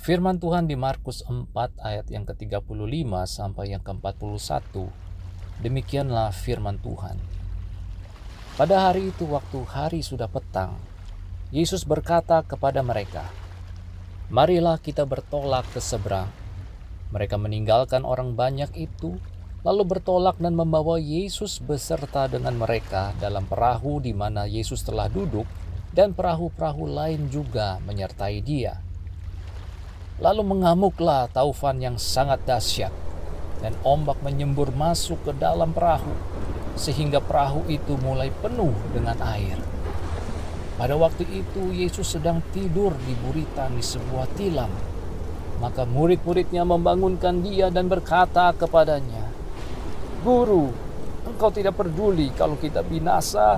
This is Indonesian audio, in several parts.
Firman Tuhan di Markus 4 ayat yang ke-35 sampai yang ke-41. Demikianlah firman Tuhan. Pada hari itu waktu hari sudah petang, Yesus berkata kepada mereka, "Marilah kita bertolak ke seberang." Mereka meninggalkan orang banyak itu, lalu bertolak dan membawa Yesus beserta dengan mereka dalam perahu di mana Yesus telah duduk, dan perahu-perahu lain juga menyertai Dia. Lalu mengamuklah taufan yang sangat dahsyat, dan ombak menyembur masuk ke dalam perahu, sehingga perahu itu mulai penuh dengan air. Pada waktu itu Yesus sedang tidur di buritan di sebuah tilam. Maka murid-muridnya membangunkan Dia dan berkata kepadanya, "Guru, Engkau tidak peduli kalau kita binasa?"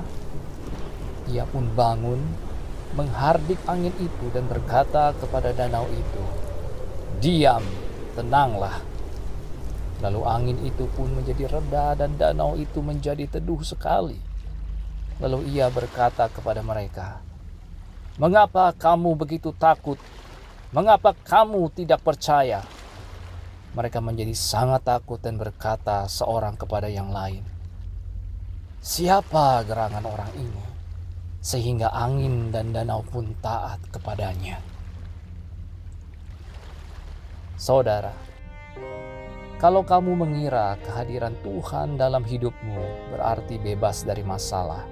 Ia pun bangun, menghardik angin itu dan berkata kepada danau itu, "Diam, tenanglah." Lalu angin itu pun menjadi reda dan danau itu menjadi teduh sekali. Lalu Ia berkata kepada mereka, "Mengapa kamu begitu takut? Mengapa kamu tidak percaya?" Mereka menjadi sangat takut dan berkata seorang kepada yang lain, "Siapa gerangan orang ini, sehingga angin dan danau pun taat kepadanya?" Saudara, kalau kamu mengira kehadiran Tuhan dalam hidupmu berarti bebas dari masalah,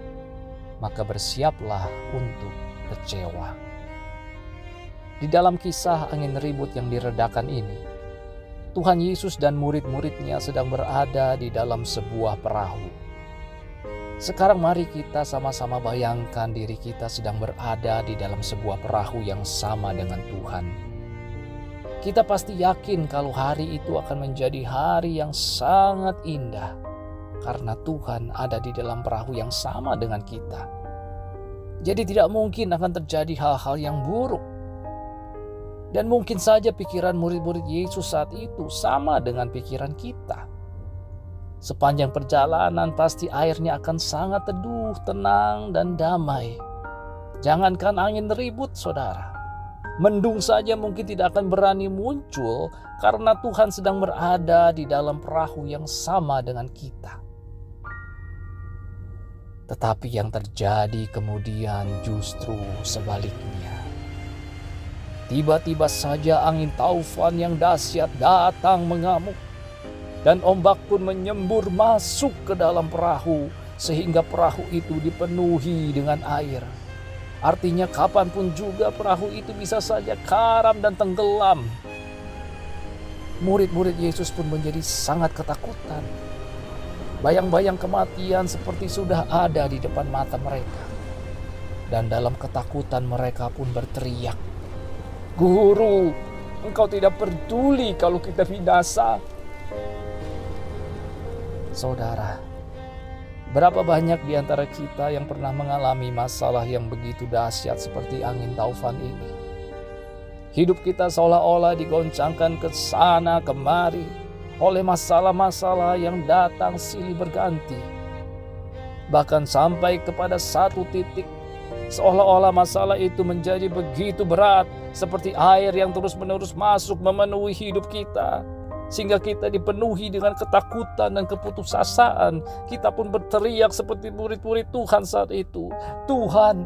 maka bersiaplah untuk kecewa. Di dalam kisah angin ribut yang diredakan ini, Tuhan Yesus dan murid-muridnya sedang berada di dalam sebuah perahu. Sekarang mari kita sama-sama bayangkan diri kita sedang berada di dalam sebuah perahu yang sama dengan Tuhan. Kita pasti yakin kalau hari itu akan menjadi hari yang sangat indah, karena Tuhan ada di dalam perahu yang sama dengan kita. Jadi tidak mungkin akan terjadi hal-hal yang buruk. Dan mungkin saja pikiran murid-murid Yesus saat itu sama dengan pikiran kita. Sepanjang perjalanan pasti airnya akan sangat teduh, tenang, dan damai. Jangankan angin ribut, saudara. Mendung saja mungkin tidak akan berani muncul karena Tuhan sedang berada di dalam perahu yang sama dengan kita. Tetapi yang terjadi kemudian justru sebaliknya. Tiba-tiba saja angin taufan yang dahsyat datang mengamuk, dan ombak pun menyembur masuk ke dalam perahu, sehingga perahu itu dipenuhi dengan air. Artinya kapanpun juga perahu itu bisa saja karam dan tenggelam. Murid-murid Yesus pun menjadi sangat ketakutan. Bayang-bayang kematian seperti sudah ada di depan mata mereka. Dan dalam ketakutan mereka pun berteriak, "Guru, Engkau tidak peduli kalau kita binasa?" Saudara, berapa banyak di antara kita yang pernah mengalami masalah yang begitu dahsyat seperti angin taufan ini? Hidup kita seolah-olah digoncangkan ke sana kemari oleh masalah-masalah yang datang silih berganti. Bahkan sampai kepada satu titik, seolah-olah masalah itu menjadi begitu berat, seperti air yang terus-menerus masuk memenuhi hidup kita. Sehingga kita dipenuhi dengan ketakutan dan keputusasaan. Kita pun berteriak seperti murid-murid Tuhan saat itu, "Tuhan,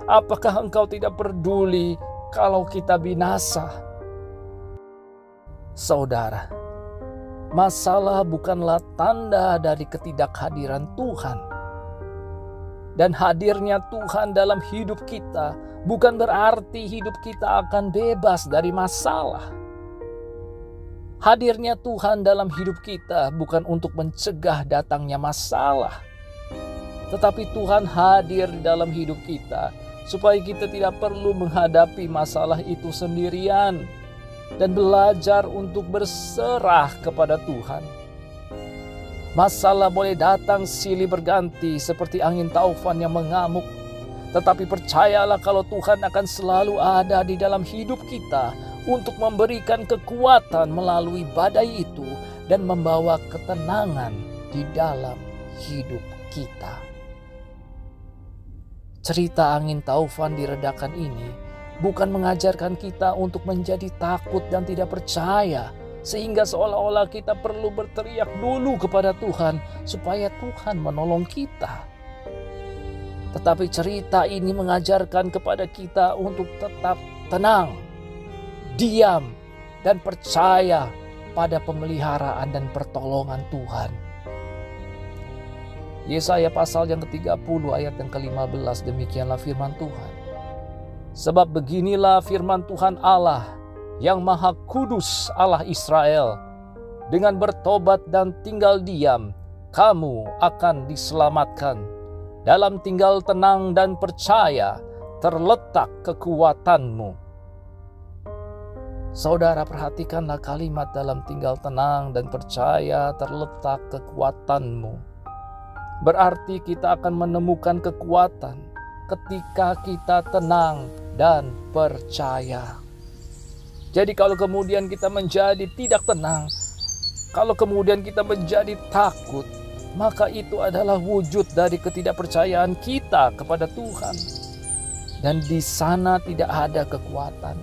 apakah Engkau tidak peduli kalau kita binasa?" Saudara, masalah bukanlah tanda dari ketidakhadiran Tuhan. Dan hadirnya Tuhan dalam hidup kita bukan berarti hidup kita akan bebas dari masalah. Hadirnya Tuhan dalam hidup kita bukan untuk mencegah datangnya masalah. Tetapi Tuhan hadir di dalam hidup kita supaya kita tidak perlu menghadapi masalah itu sendirian dan belajar untuk berserah kepada Tuhan. Masalah boleh datang silih berganti seperti angin taufan yang mengamuk. Tetapi percayalah kalau Tuhan akan selalu ada di dalam hidup kita untuk memberikan kekuatan melalui badai itu dan membawa ketenangan di dalam hidup kita. Cerita angin taufan diredakan ini bukan mengajarkan kita untuk menjadi takut dan tidak percaya, sehingga seolah-olah kita perlu berteriak dulu kepada Tuhan supaya Tuhan menolong kita. Tetapi cerita ini mengajarkan kepada kita untuk tetap tenang, diam, dan percaya pada pemeliharaan dan pertolongan Tuhan. Yesaya pasal yang ke-30 ayat yang ke-15, demikianlah firman Tuhan. Sebab beginilah firman Tuhan Allah yang Maha Kudus, Allah Israel, dengan bertobat dan tinggal diam, kamu akan diselamatkan. Dalam tinggal tenang dan percaya terletak kekuatanmu. Saudara, perhatikanlah kalimat dalam tinggal tenang dan percaya terletak kekuatanmu. Berarti kita akan menemukan kekuatan ketika kita tenang dan percaya. Jadi kalau kemudian kita menjadi tidak tenang, kalau kemudian kita menjadi takut, maka itu adalah wujud dari ketidakpercayaan kita kepada Tuhan. Dan di sana tidak ada kekuatan,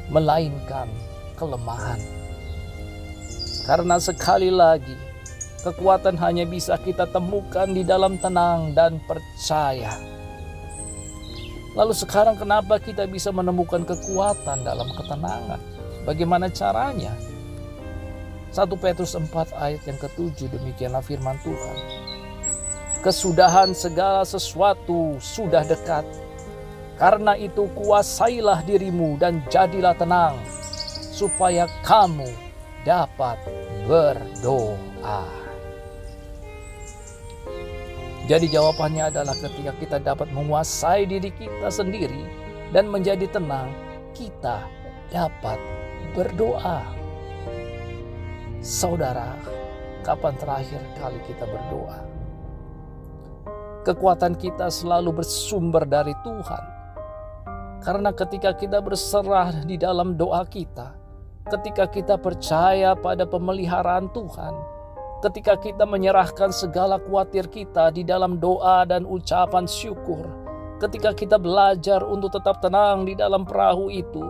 melainkan kelemahan. Karena sekali lagi, kekuatan hanya bisa kita temukan di dalam tenang dan percaya. Lalu sekarang kenapa kita bisa menemukan kekuatan dalam ketenangan? Bagaimana caranya? 1 Petrus 4 ayat yang ke-7, demikianlah firman Tuhan. Kesudahan segala sesuatu sudah dekat. Karena itu kuasailah dirimu dan jadilah tenang, supaya kamu dapat berdoa. Jadi jawabannya adalah ketika kita dapat menguasai diri kita sendiri dan menjadi tenang, kita dapat berdoa. Saudara, kapan terakhir kali kita berdoa? Kekuatan kita selalu bersumber dari Tuhan. Karena ketika kita berserah di dalam doa kita, ketika kita percaya pada pemeliharaan Tuhan, ketika kita menyerahkan segala khawatir kita di dalam doa dan ucapan syukur, ketika kita belajar untuk tetap tenang di dalam perahu itu,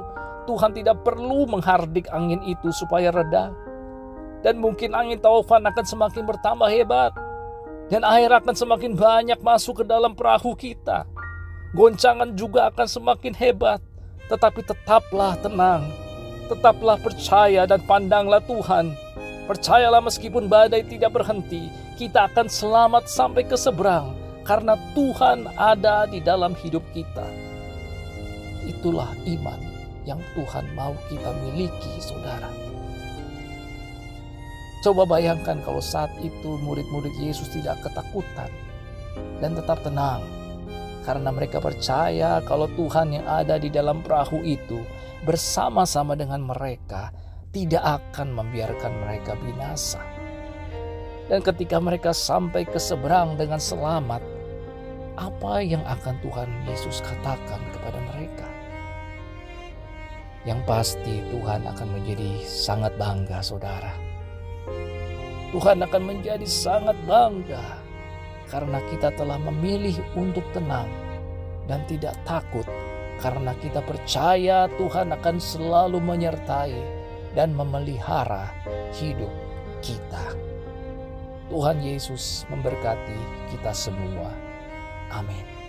Tuhan tidak perlu menghardik angin itu supaya reda. Dan mungkin angin taufan akan semakin bertambah hebat, dan air akan semakin banyak masuk ke dalam perahu kita. Goncangan juga akan semakin hebat, tetapi tetaplah tenang, tetaplah percaya dan pandanglah Tuhan. Percayalah meskipun badai tidak berhenti, kita akan selamat sampai ke seberang karena Tuhan ada di dalam hidup kita. Itulah iman yang Tuhan mau kita miliki, saudara. Coba bayangkan kalau saat itu murid-murid Yesus tidak ketakutan dan tetap tenang karena mereka percaya kalau Tuhan yang ada di dalam perahu itu bersama-sama dengan mereka, tidak akan membiarkan mereka binasa. Dan ketika mereka sampai ke seberang dengan selamat, apa yang akan Tuhan Yesus katakan kepada mereka? Yang pasti Tuhan akan menjadi sangat bangga, saudara. Tuhan akan menjadi sangat bangga karena kita telah memilih untuk tenang dan tidak takut, karena kita percaya Tuhan akan selalu menyertai dan memelihara hidup kita. Tuhan Yesus memberkati kita semua. Amin.